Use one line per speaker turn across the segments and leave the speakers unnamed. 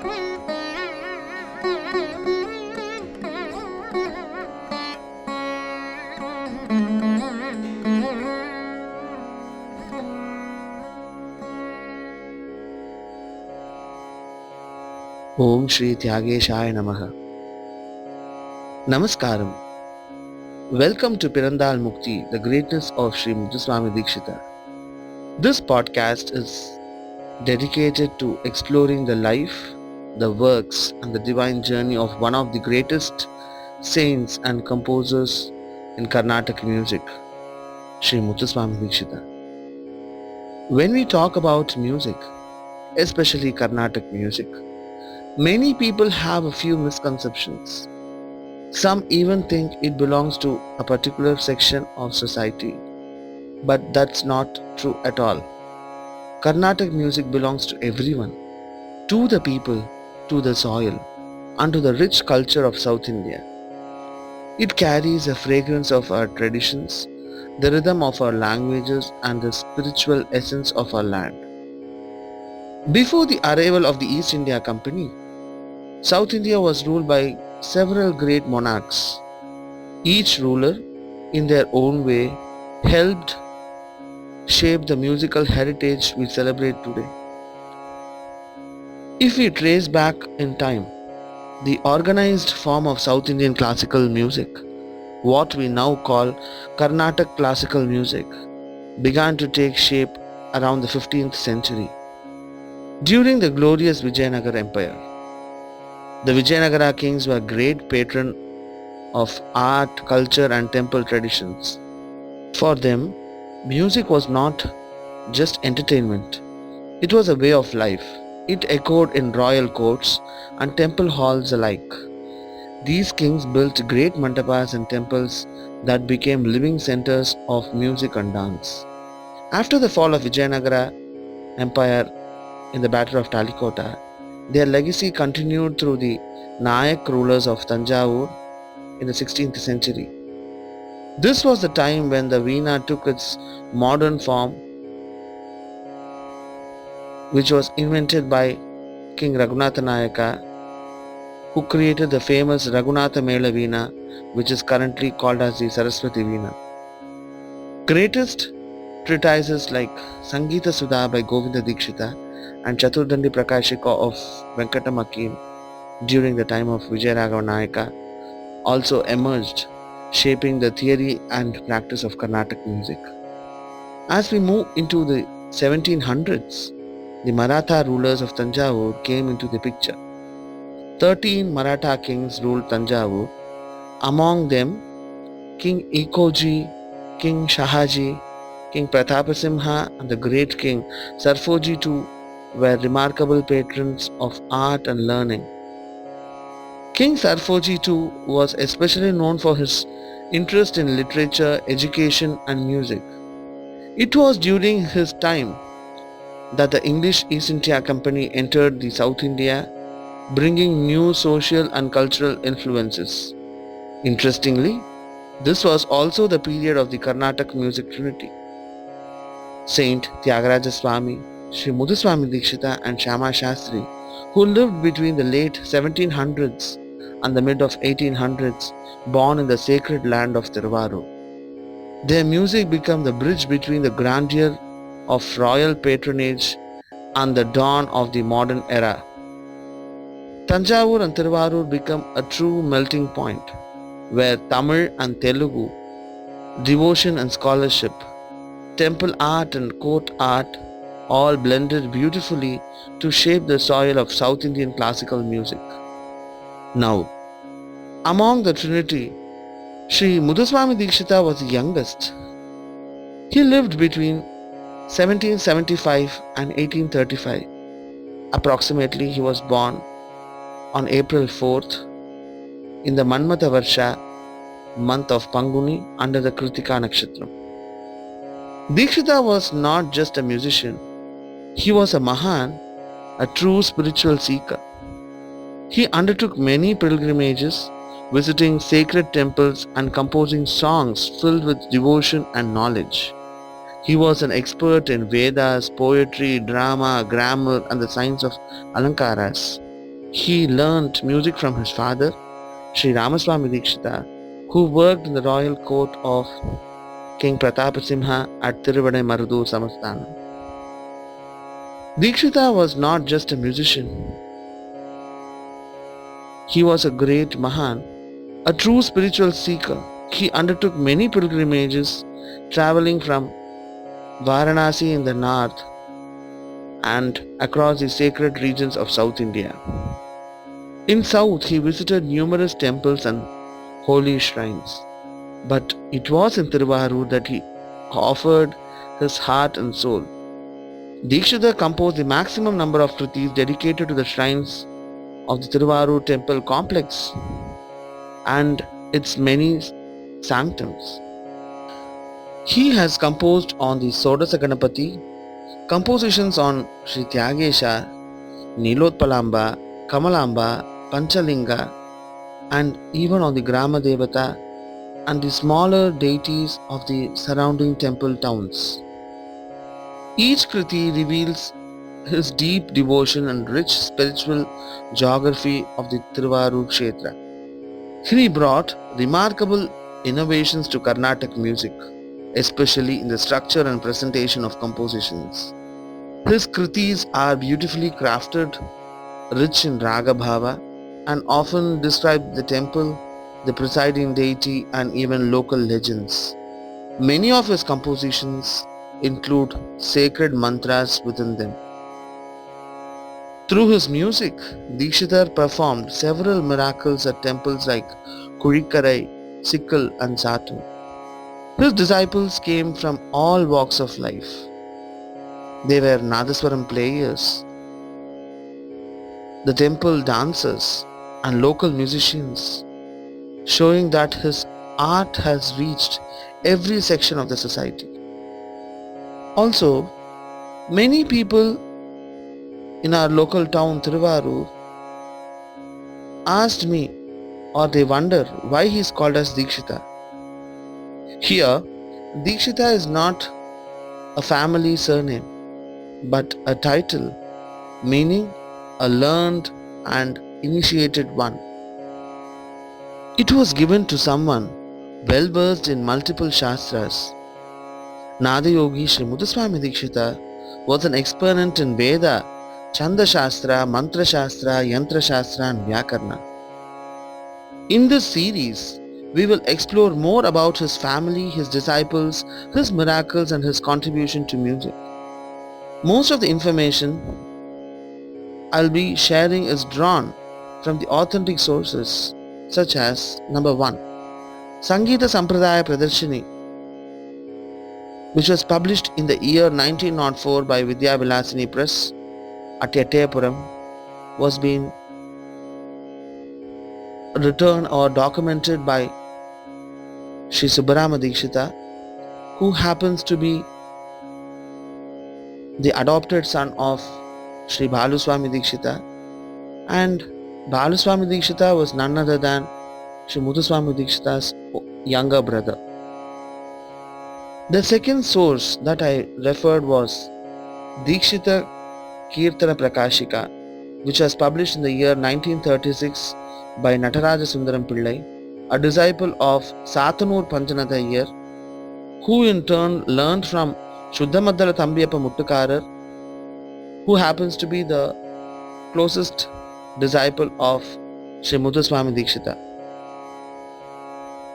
Om Shri Thyageshaya Namaha. Namaskaram. Welcome to Pirandhal Mukti, the greatness of Shri Muthuswamy Dikshitar. This podcast is dedicated to exploring the life, the works and the divine journey of one of the greatest saints and composers in Carnatic music, Shri Muthuswamy Dikshitar. When we talk about music, especially Carnatic music, many people have a few misconceptions. Some even think it belongs to a particular section of society, but that's not true at all. Carnatic music belongs to everyone, to the people, to the soil, and to the rich culture of South India. It carries a fragrance of our traditions, the rhythm of our languages, and the spiritual essence of our land. Before the arrival of the East India Company, South India was ruled by several great monarchs. Each ruler, in their own way, helped shape the musical heritage we celebrate today. If we trace back in time, the organized form of South Indian classical music, what we now call Carnatic classical music, began to take shape around the 15th century during the glorious Vijayanagara Empire. The Vijayanagara kings were great patron of art, culture and temple traditions. For them, music was not just entertainment, it was a way of life. It echoed in royal courts and temple halls alike. These kings built great mandapas and temples that became living centers of music and dance. After the fall of Vijayanagara Empire in the Battle of Talikota, their legacy continued through the Nayak rulers of Tanjavur in the 16th century. This was the time when the veena took its modern form, which was invented by King Raghunatha Nayaka, who created the famous Raghunatha Mela Veena, which is currently called as the Saraswati Veena. Greatest treatises like Sangeeta Sudha by Govinda Dikshita and Chaturdandi Prakashika of Venkata Makim during the time of Vijayaraghava Nayaka also emerged, shaping the theory and practice of Carnatic music. As we move into the 1700s, the Maratha rulers of Tanjavur came into the picture. 13 Maratha kings ruled Tanjavur. Among them, King Ekoji, King Shahaji, King Pratapasimha and the great King Sarfoji II were remarkable patrons of art and learning. King Sarfoji II was especially known for his interest in literature, education and music. It was during his time that the English East India Company entered the South India, bringing new social and cultural influences. Interestingly, this was also the period of the Carnatic music trinity. Saint Thyagaraja Swami, Shri Muthuswamy Dikshitar and Shama Shastri, who lived between the late 1700s and the mid of 1800s, born in the sacred land of Tiruvallur. Their music became the bridge between the grandeur of royal patronage and the dawn of the modern era. Tanjavur and Tiruvallur became a true melting point, where Tamil and Telugu, devotion and scholarship, temple art and court art all blended beautifully to shape the soil of South Indian classical music. Now, among the trinity, Shri Muthuswamy Dikshitar was the youngest. He lived between 1775 and 1835. Approximately, he was born on April 4th in the Manmata Varsha month of Panguni under the Kritika Nakshatram. Dikshitar was not just a musician, he was a Mahan, a true spiritual seeker. He undertook many pilgrimages, visiting sacred temples and composing songs filled with devotion and knowledge. He was an expert in Vedas, poetry, drama, grammar and the science of Alankaras. He learnt music from his father, Shri Ramaswamy Dikshitar, who worked in the royal court of King Pratapasimha at Tiruvadai Marudu Samasthanam. Dikshitar was not just a musician, he was a great Mahan, a true spiritual seeker. He undertook many pilgrimages, traveling from Varanasi in the north and across the sacred regions of South India. In South, he visited numerous temples and holy shrines. But it was in Tiruvarur that he offered his heart and soul. Dikshitar composed the maximum number of kritis dedicated to the shrines of the Tiruvarur temple complex and its many sanctums. He has composed on the Sodasa Ganapati, compositions on Sri Thyageshaya, Nilotpalamba, Kamalamba, Panchalinga, and even on the Grama Devata and the smaller deities of the surrounding temple towns. Each kriti reveals his deep devotion and rich spiritual geography of the Tiruvarur Kshetra. He brought remarkable innovations to Carnatic music, especially in the structure and presentation of compositions. His kritis are beautifully crafted, rich in raga bhava, and often describe the temple, the presiding deity, and even local legends. Many of his compositions include sacred mantras within them. Through his music, Dikshitar performed several miracles at temples like Kurikarai, Sikkal, and Satu. His disciples came from all walks of life. They were Nadaswaram players, the temple dancers, and local musicians, showing that his art has reached every section of the society. Also, many people in our local town Tiruvarur asked me, or they wonder why he is called as Dikshitar. Here, Dikshitar is not a family surname but a title meaning a learned and initiated one. It was given to someone well versed in multiple shastras. Nadayogi Shri Muthuswamy Dikshitar was an exponent in Veda, Chanda Shastra, Mantra Shastra, Yantra Shastra, and Vyakarna. In this series, we will explore more about his family, his disciples, his miracles, and his contribution to music. Most of the information I'll be sharing is drawn from the authentic sources such as number 1, Sangeeta Sampradaya Pradarshini, which was published in the year 1904 by Vidya Vilasini Press at Ettayapuram, was being written or documented by Sri Subbarama Dikshitar, who happens to be the adopted son of Sri Baluswamy Dikshitar, and Baluswamy Dikshitar was none other than Shri Muthuswamy Dikshitar's younger brother. The second source that I referred was Dikshitar Kirtana Prakashika, which was published in the year 1936 by Nataraja Sundaram Pillai, a disciple of Satanur Panjanatha Iyer, who in turn learned from Shuddhamaddala Thambiyappa Muttukarar, who happens to be the closest disciple of Shri Muthuswamy Dikshitar.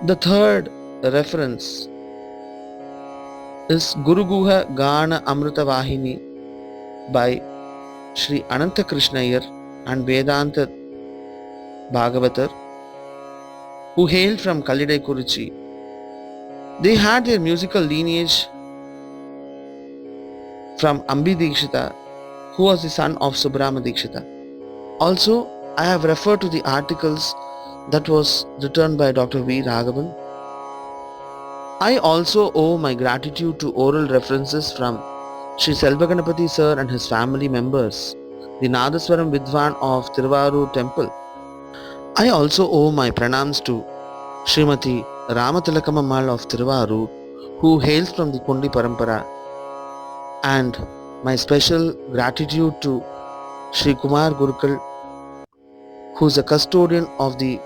The third reference is Guru Guha Gana Amrita Vahini by Shri Ananta Krishna Iyer and Vedanta Bhagavatar, who hailed from Kallidai Kurichi. They had their musical lineage from Ambi Dikshitar, who was the son of Subbarama Dikshitar. Also, I have referred to the articles that was written by Dr. V. Raghavan. I also owe my gratitude to oral references from Sri Selvaganapati sir and his family members, the Nadaswaram Vidwan of Tiruvarur temple. I also owe my pranams to Srimati Ramatilakam of Tiruvarur, who hails from the Kundi Parampara, and my special gratitude to Sri Kumar Gurukul who is a custodian of the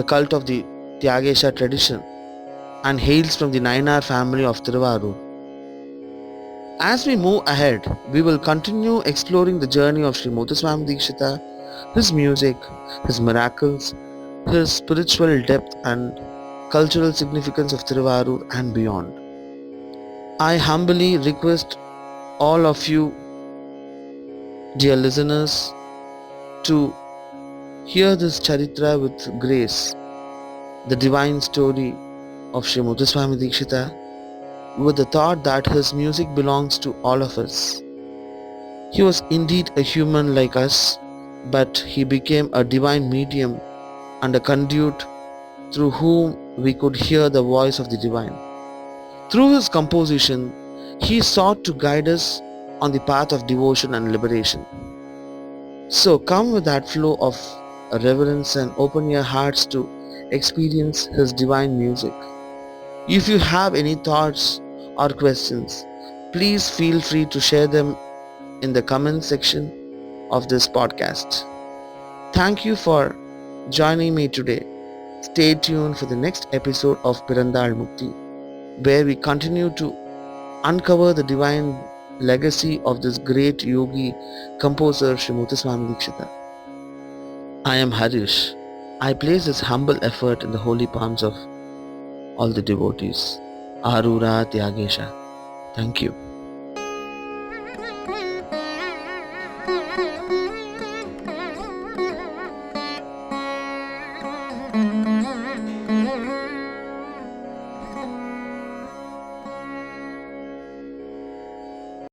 cult of the Thyageshaya tradition and hails from the Nayanar family of Tiruvarur. As we move ahead, we will continue exploring the journey of Shri Muthuswamy Dikshitar, his music, his miracles, his spiritual depth and cultural significance of Tiruvarur and beyond. I humbly request all of you, dear listeners, to hear this charitra with grace, the divine story of Shri Muthuswamy Dikshitar, with the thought that his music belongs to all of us. He was indeed a human like us, but he became a divine medium and a conduit through whom we could hear the voice of the divine. Through his composition, he sought to guide us on the path of devotion and liberation. So come with that flow of reverence and open your hearts to experience his divine music. If you have any thoughts or questions, please feel free to share them in the comment section of this podcast. Thank you for joining me today. Stay tuned for the next episode of Pirandhal Mukti, where we continue to uncover the divine legacy of this great yogi composer Shri Muthuswamy Dikshitar. I am Harish. I place this humble effort in the holy palms of all the devotees. Arura Thyageshaya. Thank you.